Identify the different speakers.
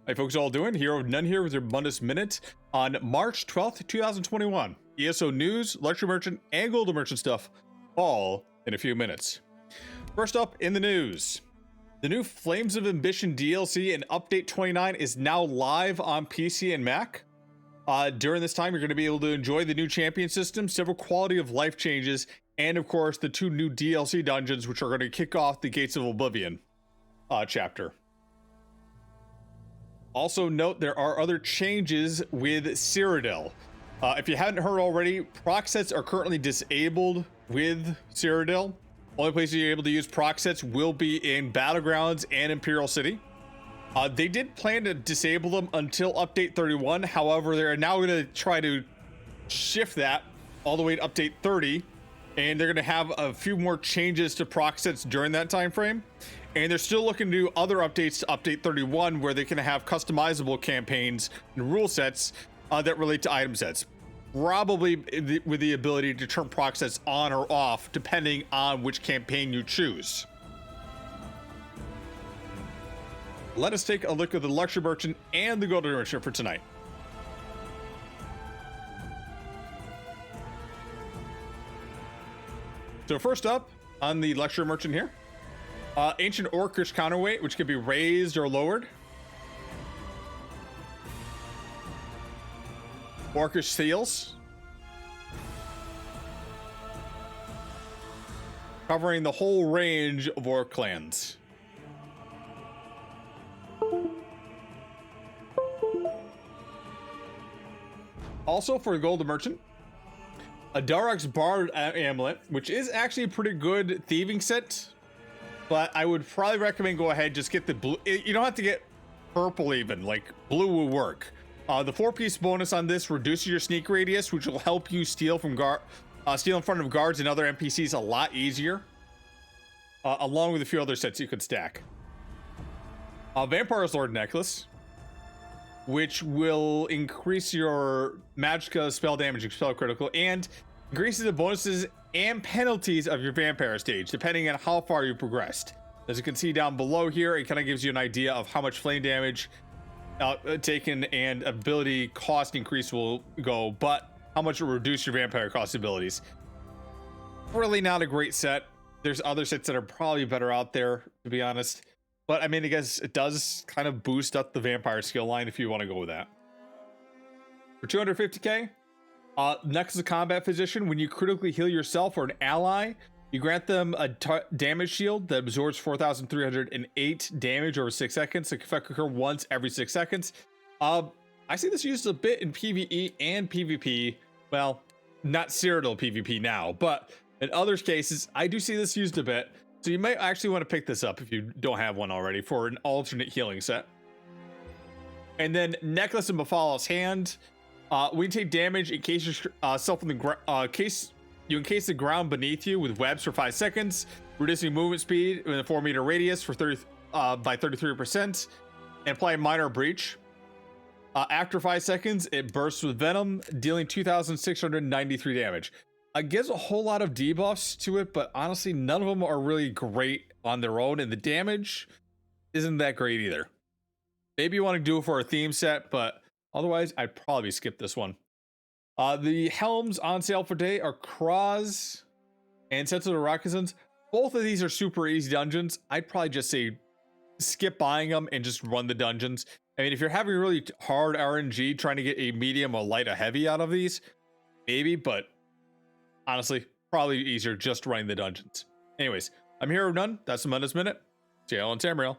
Speaker 1: Hey folks, all doing? Hero of None here with your Mundus Minute on March 12th, 2021. ESO news, luxury merchant, and golden merchant stuff, all in a few minutes. First up in the news, the new Flames of Ambition DLC and Update 29 is now live on PC and Mac. During this time, you're going to be able to enjoy the new champion system, several quality of life changes, and of course, the 2 new DLC dungeons, which are going to kick off the Gates of Oblivion chapter. Also note, there are other changes with Cyrodiil. If you haven't heard already, proc sets are currently disabled with Cyrodiil. Only places you're able to use proc sets will be in Battlegrounds and Imperial City. They did plan to disable them until Update 31. However, they're now going to try to shift that all the way to Update 30. And they're going to have a few more changes to proc sets during that time frame. And they're still looking to do other updates to Update 31, where they can have customizable campaigns and rule sets that relate to item sets. Probably with the ability to turn proc sets on or off, depending on which campaign you choose. Let us take a look at the Luxury Merchant and the Golden Merchant for tonight. So first up on the Luxury Merchant here, Ancient Orcish Counterweight, which can be raised or lowered. Orcish Seals, covering the whole range of Orc clans. Also for Golden Merchant, a Darok's Bard Amulet, which is actually a pretty good thieving set, but I would probably recommend go ahead, just get the blue. You don't have to get purple even, like blue will work. The 4-piece bonus on this reduces your sneak radius, which will help you steal from steal in front of guards and other NPCs a lot easier, along with a few other sets you could stack. Vampire's Lord Necklace, which will increase your Magicka spell damage, spell critical, and increases the bonuses and penalties of your vampire stage, depending on how far you progressed. As you can see down below here, it kind of gives you an idea of how much flame damage taken and ability cost increase will go, but how much it will reduce your vampire cost abilities. Really not a great set. There's other sets that are probably better out there, to be honest. But I mean, I guess it does kind of boost up the vampire skill line if you want to go with that. For 250k, next is a combat physician. When you critically heal yourself or an ally, you grant them a damage shield that absorbs 4,308 damage over 6 seconds. It can occur once every 6 seconds. I see this used a bit in PvE and PvP. Well, not Cyrodiil PvP now, but in other cases, I do see this used a bit. So you might actually want to pick this up if you don't have one already for an alternate healing set. And then Necklace and Befall's Hand. When you take damage, in case yourself in the case you encase the ground beneath you with webs for 5 seconds, reducing movement speed in a 4-meter radius for by 33%, and apply minor breach. After 5 seconds, it bursts with venom, dealing 2,693 damage. It gives a whole lot of debuffs to it, but honestly, none of them are really great on their own, and the damage isn't that great either. Maybe you want to do it for a theme set, but otherwise, I'd probably skip this one. The helms on sale for today are Kraz and Sets of the Rakazans. Both of these are super easy dungeons. I'd probably just say skip buying them and just run the dungeons. I mean, if you're having really hard RNG trying to get a medium, a light, a heavy out of these, maybe, but honestly, probably easier just running the dungeons. Anyways, I'm Hero of None. That's the Mundus Minute. See you all in Tamriel.